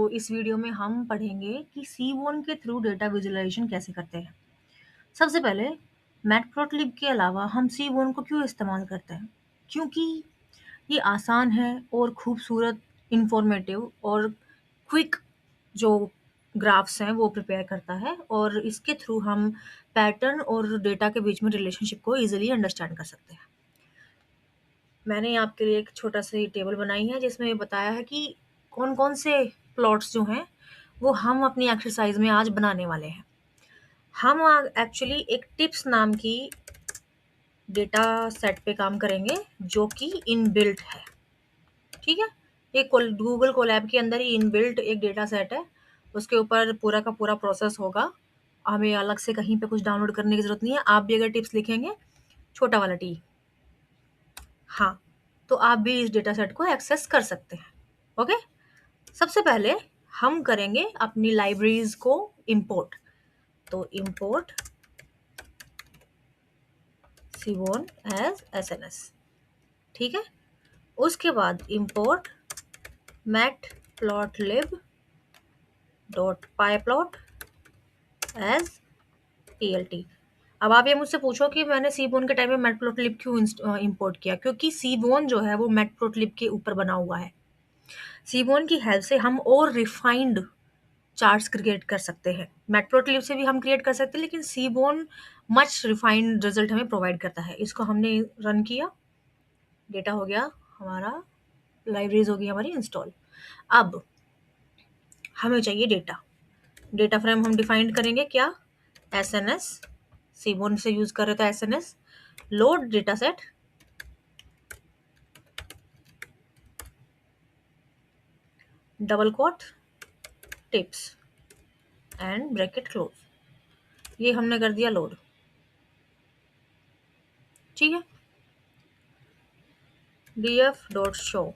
इस वीडियो में हम पढ़ेंगे कि सीबोन के थ्रू डेटा विजुअलाइजेशन कैसे करते हैं। सबसे पहले मैटप्लोट्लिब के अलावा हम सीबोन को क्यों इस्तेमाल करते हैं? क्योंकि ये आसान है और खूबसूरत, इंफॉर्मेटिव और क्विक जो ग्राफ्स हैं वो प्रिपेयर करता है और इसके थ्रू हम पैटर्न और डेटा के बीच में रिलेशनशिप को ईजिली अंडरस्टैंड कर सकते हैं। मैंने आपके लिए एक छोटा सा ये टेबल बनाई है जिसमें ये बताया है कि कौन-कौन से प्लॉट्स जो हैं वो हम अपनी एक्सरसाइज में आज बनाने वाले हैं। हम एक्चुअली एक टिप्स नाम की डेटा सेट पे काम करेंगे जो कि इनबिल्ट है। ठीक है? ये गूगल कोलैब के अंदर ही इनबिल्ट एक डेटा सेट है। उसके ऊपर पूरा का पूरा प्रोसेस होगा। हमें अलग से कहीं पे कुछ डाउनलोड करने की ज़रूरत नहीं है। आप भी अगर टिप्स लिखेंगे, छोटा वाला टी, हाँ, तो आप भी इस डेटा सेट को एक्सेस कर सकते हैं। ओके? सबसे पहले हम करेंगे अपनी लाइब्रेरीज को इंपोर्ट। तो इंपोर्ट सीबोन एज एसएनएस। ठीक है? उसके बाद import matplotlib dot pyplot as PLT. अब आप ये मुझसे पूछो कि मैंने सीबोन के टाइम में मैटप्लॉटलिब क्यों इंपोर्ट किया? क्योंकि सीबोन जो है वो मैटप्लॉटलिब के ऊपर बना हुआ है। सीबोन की हेल्प से हम और रिफाइंड चार्ट्स क्रिएट कर सकते हैं। मैटप्लॉटलिब से भी हम क्रिएट कर सकते हैं, लेकिन सीबोन मच रिफाइंड रिजल्ट हमें प्रोवाइड करता है। इसको हमने रन किया, डेटा हो गया हमारा, लाइब्रेरीज हो गई हमारी इंस्टॉल। अब हमें चाहिए डेटा। डेटा फ्रेम हम डिफाइन करेंगे क्या? S N S. सीबोन से यूज कर रहे थे S N S. Load data set, double quote, tips and bracket close. ये हमने कर दिया लोड। ठीक है? df dot show.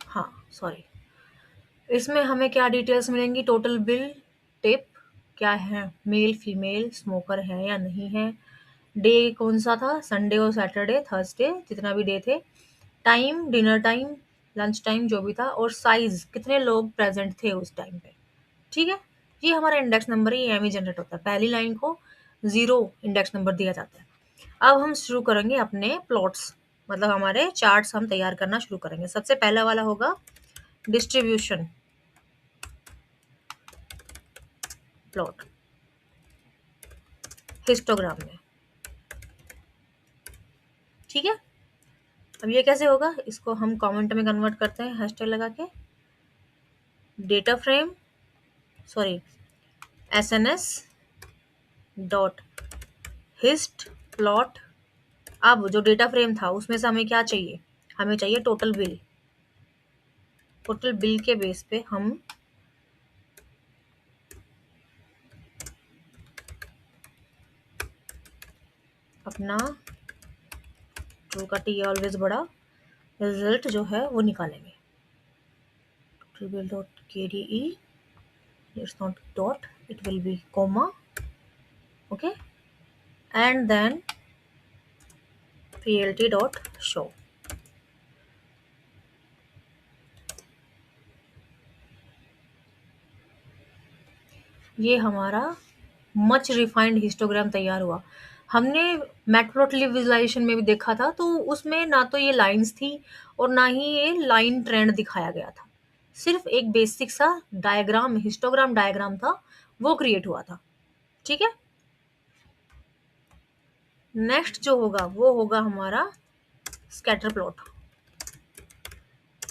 हाँ, सॉरी, इसमें हमें क्या डिटेल्स मिलेंगी? टोटल बिल, टिप क्या है, मेल फीमेल, स्मोकर है या नहीं है, डे कौन सा था, संडे और सैटरडे, थर्सडे, जितना भी डे थे, time, dinner time, lunch time जो भी था, और साइज, कितने लोग प्रेजेंट थे उस टाइम पे। ठीक है? ये हमारा इंडेक्स नंबर ही एम जनरेट होता है। पहली लाइन को 0 इंडेक्स नंबर दिया जाता है। अब हम शुरू करेंगे अपने प्लॉट्स, मतलब हमारे चार्ट्स हम तैयार करना शुरू करेंगे। सबसे पहला वाला होगा डिस्ट्रीब्यूशन प्लॉट हिस्टोग्राम में। ठीक है? अब ये कैसे होगा? इसको हम कमेंट में कन्वर्ट करते हैं हैशटैग लगा के। Data frame, sorry, SNS dot hist plot. अब जो डेटा फ्रेम था उसमें से हमें क्या चाहिए? हमें चाहिए टोटल बिल। टोटल बिल के बेस पे हम अपना ट्रू का टी ऑलवेज बड़ा रिजल्ट जो है वो निकालेंगे। Total bill dot K D E, it's not dot, it will be comma, okay, and then plt dot show. ये हमारा मच रिफाइंड हिस्टोग्राम तैयार हुआ। हमने मैटप्लॉटलिब विजुअलाइजेशन में भी देखा था, तो उसमें ना तो ये लाइंस थी और ना ही ये लाइन ट्रेंड दिखाया गया था। सिर्फ एक बेसिक सा डायग्राम, हिस्टोग्राम डायग्राम था, वो क्रिएट हुआ था। ठीक है? नेक्स्ट जो होगा वो होगा हमारा स्कैटर प्लॉट।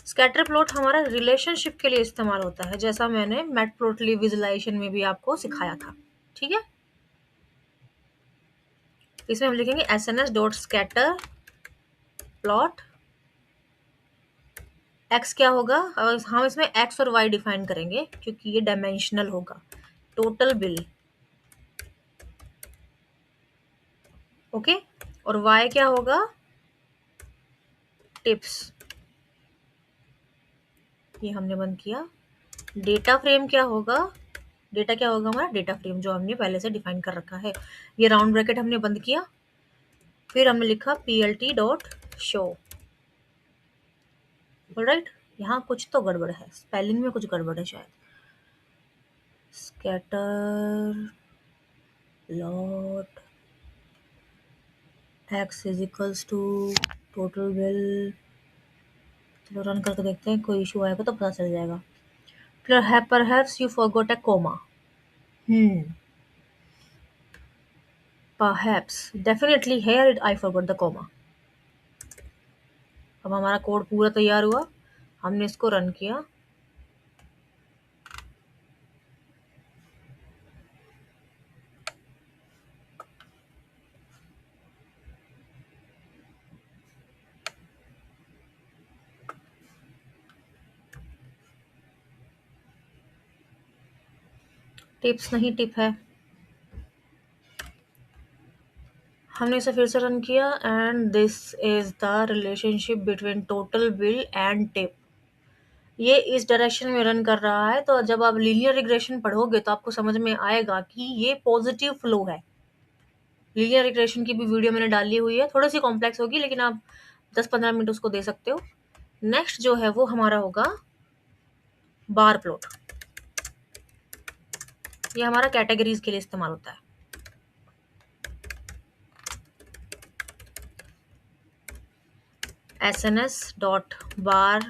स्कैटर प्लॉट हमारा रिलेशनशिप के लिए इस्तेमाल होता है, जैसा मैंने मैटप्लॉटलिब विजुअलाइजेशन में भी आपको सिखाया था। ठीक है? इसमें हम लिखेंगे SNS dot scatter plot. X क्या होगा? हम इसमें एक्स और वाई डिफाइन करेंगे क्योंकि ये डायमेंशनल होगा। टोटल बिल, ओके, और वाई क्या होगा? टिप्स। ये हमने बंद किया। डेटा फ्रेम क्या होगा? डेटा क्या होगा हमारा? डेटा फ्रेम जो हमने पहले से डिफाइन कर रखा है। ये राउंड ब्रैकेट हमने बंद किया, फिर हमने लिखा plt डॉट शो। राइट, यहाँ कुछ तो गड़बड़ है, स्पेलिंग में कुछ गड़बड़ है शायद। Scatter lot x is equals to total bill. चलो रन करके देखते हैं, कोई इशू आएगा तो पता चल जाएगा। Perhaps you forgot a comma. Perhaps, definitely here I forgot the comma. अब हमारा कोड पूरा तैयार हुआ, हमने इसको रन किया। टिप्स नहीं, टिप है। हमने इसे फिर से रन किया and this is the relationship between total bill and tip. ये इस डायरेक्शन में रन कर रहा है, तो जब आप लीनियर रिग्रेशन पढ़ोगे तो आपको समझ में आएगा कि ये पॉजिटिव फ्लो है। लीनियर रिग्रेशन की भी वीडियो मैंने डाली हुई है, थोड़ी सी कॉम्प्लेक्स होगी लेकिन आप 10-15 मिनट उसको दे सकते हो। नेक्स्ट जो है वो हमारा होगा बार प्लॉट। ये हमारा कैटेगरीज के लिए इस्तेमाल होता है। SNS डॉट बार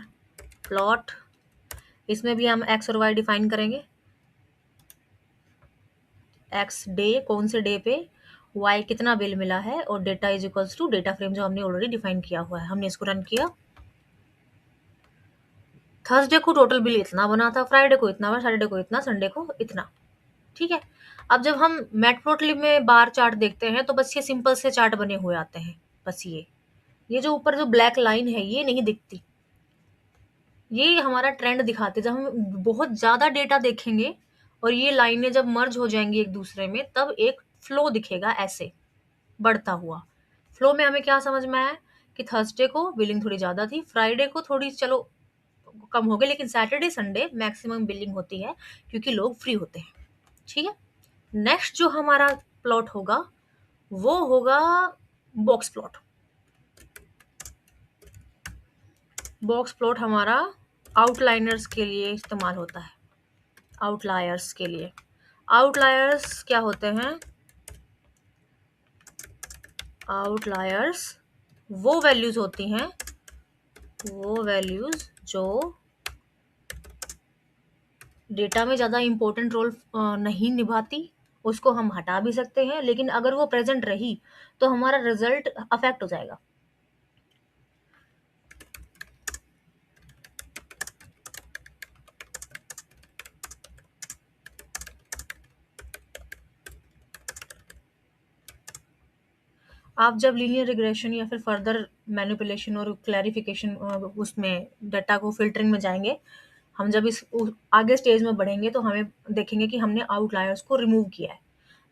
प्लॉट, इसमें भी हम एक्स और वाई डिफाइन करेंगे। एक्स डे, कौन से डे पे, वाई कितना बिल मिला है, और data is equals to data frame जो हमने ऑलरेडी डिफाइन किया हुआ है। हमने इसको रन किया। थर्सडे को टोटल बिल इतना बना था, फ्राइडे को इतना, सैटरडे को इतना, संडे को इतना। ठीक है। अब जब हम मैटप्लोटलिब में बार चार्ट देखते हैं तो बस ये सिंपल से चार्ट बने हुए आते हैं। बस ये जो ऊपर जो ब्लैक लाइन है ये नहीं दिखती। ये हमारा ट्रेंड दिखाते, जब हम बहुत ज़्यादा डेटा देखेंगे और ये लाइनें जब मर्ज हो जाएंगी एक दूसरे में, तब एक फ्लो दिखेगा ऐसे बढ़ता हुआ। फ्लो में हमें क्या समझ में आया कि थर्सडे को बिलिंग थोड़ी ज़्यादा थी, फ्राइडे को थोड़ी चलो कम हो गई, लेकिन सैटरडे संडे मैक्सिमम बिलिंग होती है क्योंकि लोग फ्री होते हैं। ठीक है। नेक्स्ट जो हमारा प्लॉट होगा वो होगा बॉक्स प्लॉट। बॉक्स प्लॉट हमारा आउटलाइनर्स के लिए इस्तेमाल होता है। आउटलायर्स के लिए, आउटलायर्स क्या होते हैं? आउटलायर्स वो वैल्यूज होती हैं, वो वैल्यूज जो डेटा में ज़्यादा इम्पोर्टेंट रोल नहीं निभाती, उसको हम हटा भी सकते हैं, लेकिन अगर वो प्रेजेंट रही तो हमारा रिजल्ट अफेक्ट हो जाएगा। आप जब लीनियर रिग्रेशन या फिर फर्दर मैनिपुलेशन और क्लैरिफिकेशन उसमें डेटा को फिल्टरिंग में जाएंगे, हम जब आगे स्टेज में बढ़ेंगे तो हमें देखेंगे कि हमने आउटलायर्स को रिमूव किया है।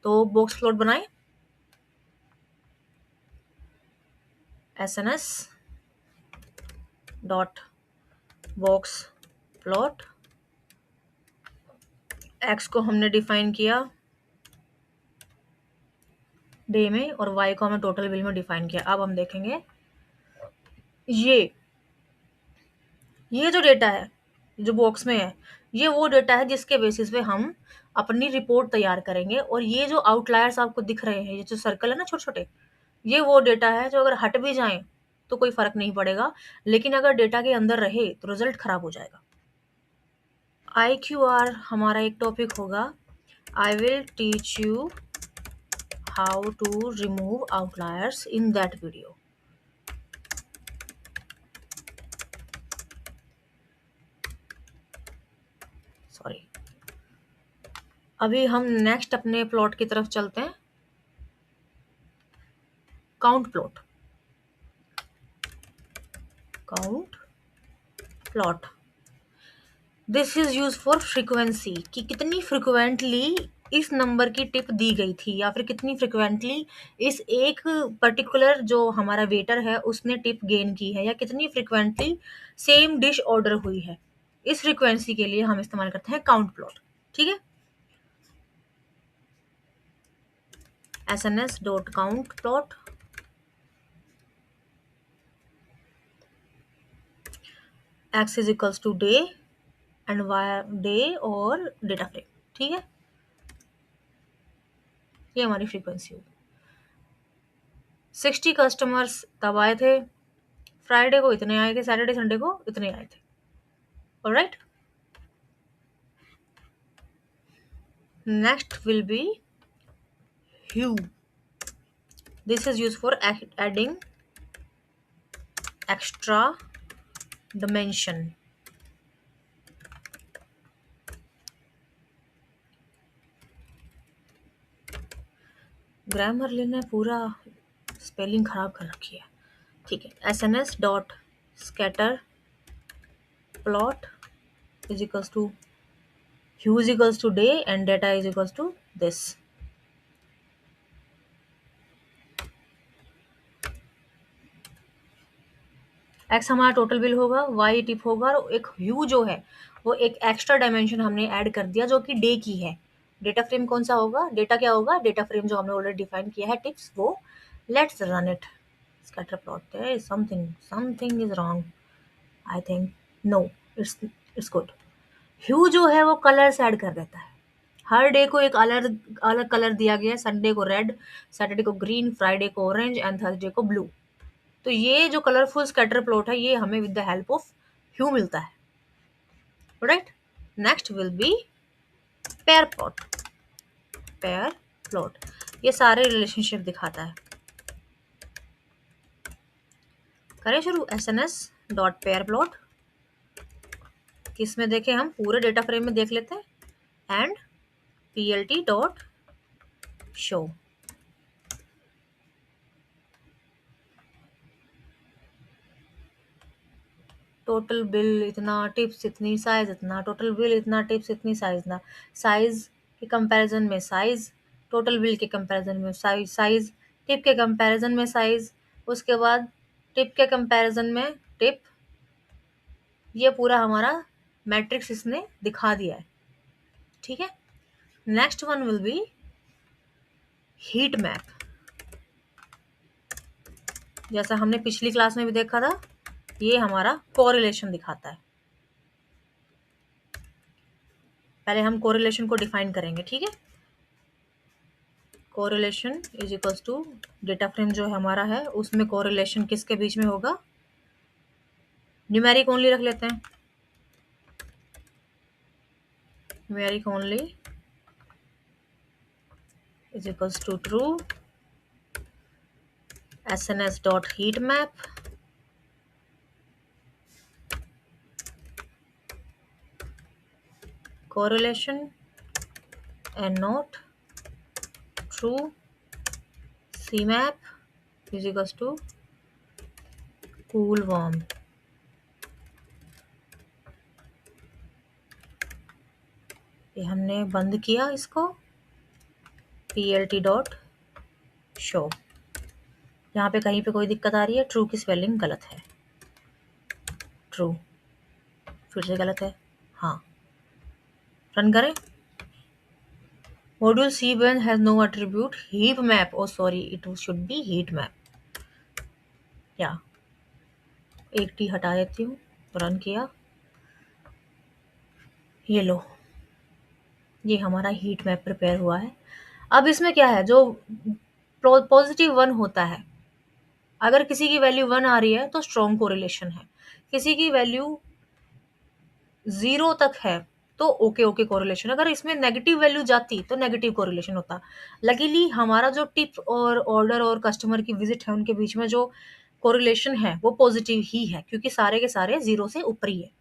तो बॉक्स प्लॉट बनाएं। SNS dot box plot, x को हमने डिफाइन किया डे में और वाई को हमने टोटल बिल में डिफाइन किया। अब हम देखेंगे ये जो डेटा है जो बॉक्स में है, ये वो डेटा है जिसके बेसिस पे हम अपनी रिपोर्ट तैयार करेंगे। और ये जो आउटलायर्स आपको दिख रहे हैं, ये जो सर्कल है ना छोटे छोटे, ये वो डेटा है जो अगर हट भी जाएं तो कोई फर्क नहीं पड़ेगा, लेकिन अगर डेटा के अंदर रहे तो रिजल्ट खराब हो जाएगा। IQR हमारा एक टॉपिक होगा। I will teach you how to remove outliers in that video. Sorry, अभी हम नेक्स्ट अपने प्लॉट की तरफ चलते हैं। Count plot, count plot, this is use for frequency, कि कितनी फ्रिक्वेंटली इस नंबर की टिप दी गई थी या फिर कितनी फ्रिक्वेंटली इस एक पर्टिकुलर जो हमारा वेटर है उसने टिप गेन की है, या कितनी फ्रिक्वेंटली सेम डिश ऑर्डर हुई है। इस फ्रीक्वेंसी के लिए हम इस्तेमाल करते हैं काउंट प्लॉट। ठीक है, SNS dot count plot x is equals to day and Y day और डेटा फ्रेम। ठीक है, ये हमारी फ्रीक्वेंसी होगी। 60 कस्टमर्स तब आए थे, फ्राइडे को इतने आए थे, सैटरडे संडे को इतने आए थे। Alright, next will be hue. This is use for adding extra dimension। Grammarly ने पूरा स्पेलिंग खराब कर रखी है। ठीक है, SNS dot scatter plot is equals to hue is equals to day and data is equals to this. X हमारा total bill होगा, वाई टिप होगा, और एक ह्यू जो है वो एक एक्स्ट्रा डायमेंशन हमने ऐड कर दिया जो कि डे की है। डेटा फ्रेम कौन सा होगा, डेटा क्या होगा, डेटा फ्रेम जो हमने ऑलरेडी डिफाइन किया है टिप्स वो। Let's run it. Scatter plot, there is something is wrong I think. No, it's good. Hue जो है वो कलर से ऐड कर देता है। हर डे को एक अलग अलग कलर दिया गया है। संडे को रेड, सैटरडे को ग्रीन, फ्राइडे को ऑरेंज एंड थर्सडे को ब्लू। तो ये जो कलरफुल स्कैटर प्लॉट है ये हमें विद द हेल्प ऑफ ह्यू मिलता है। Right, next will B pair plot. Pair plot ये सारे रिलेशनशिप दिखाता है। करें शुरू। SNS डॉट पेयर प्लॉट किस में देखें, हम पूरे डेटा फ्रेम में देख लेते हैं। And PLT dot show. Total bill इतना, टिप्स इतनी, साइज इतना, टोटल बिल इतना, टिप्स इतनी, साइज इतना। साइज के कंपैरिजन में साइज, टोटल बिल के कंपैरिजन में साइज, साइज टिप के कंपैरिजन में साइज, उसके बाद टिप के कंपैरिजन में टिप। ये पूरा हमारा मैट्रिक्स इसने दिखा दिया है। ठीक है, next one will be heat map. जैसा हमने पिछली क्लास में भी देखा था, ये हमारा कोरिलेशन दिखाता है। पहले हम कोरिलेशन को डिफाइन करेंगे। ठीक है, correlation is equals to data frame जो हमारा है उसमें कोरिलेशन किसके बीच में होगा, न्यूमेरिक ओनली रख लेते हैं। Numeric only is equals to true. SNS dot heat map correlation and not true CMAP is equals to cool warm। ये हमने बंद किया इसको। PLT dot show. यहाँ पे कहीं पे कोई दिक्कत आ रही है, ट्रू की स्पेलिंग गलत है। ट्रू फिर से गलत है। हाँ, रन करें। Module C1 has no attribute heap map. Oh sorry, it should be heat map. या एक टी हटा देती हूँ। रन किया, ये लो, ये हमारा हीट मैप प्रिपेयर हुआ है। अब इसमें क्या है, जो पॉजिटिव 1 होता है, अगर किसी की वैल्यू 1 आ रही है तो स्ट्रॉन्ग कोरिलेशन है। किसी की वैल्यू 0 तक है तो ओके ओके कोरिलेशन। अगर इसमें नेगेटिव वैल्यू जाती तो नेगेटिव कोरिलेशन होता। लकीली हमारा जो टिप और ऑर्डर और कस्टमर की विजिट है उनके बीच में जो कोरिलेशन है वो पॉजिटिव ही है, क्योंकि सारे के सारे 0 से ऊपर ही है।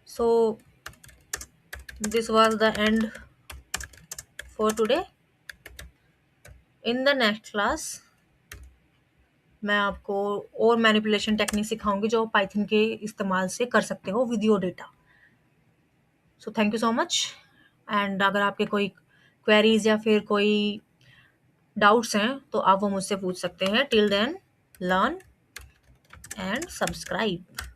So this was the end for today. In the next class मैं आपको और मैनिपुलेशन टेक्निक सिखाऊंगी जो पाइथन के इस्तेमाल से कर सकते हो with your data. So thank you so much. And अगर आपके कोई क्वेरीज या फिर कोई डाउट्स हैं तो आप वो मुझसे पूछ सकते हैं। Till then learn and subscribe.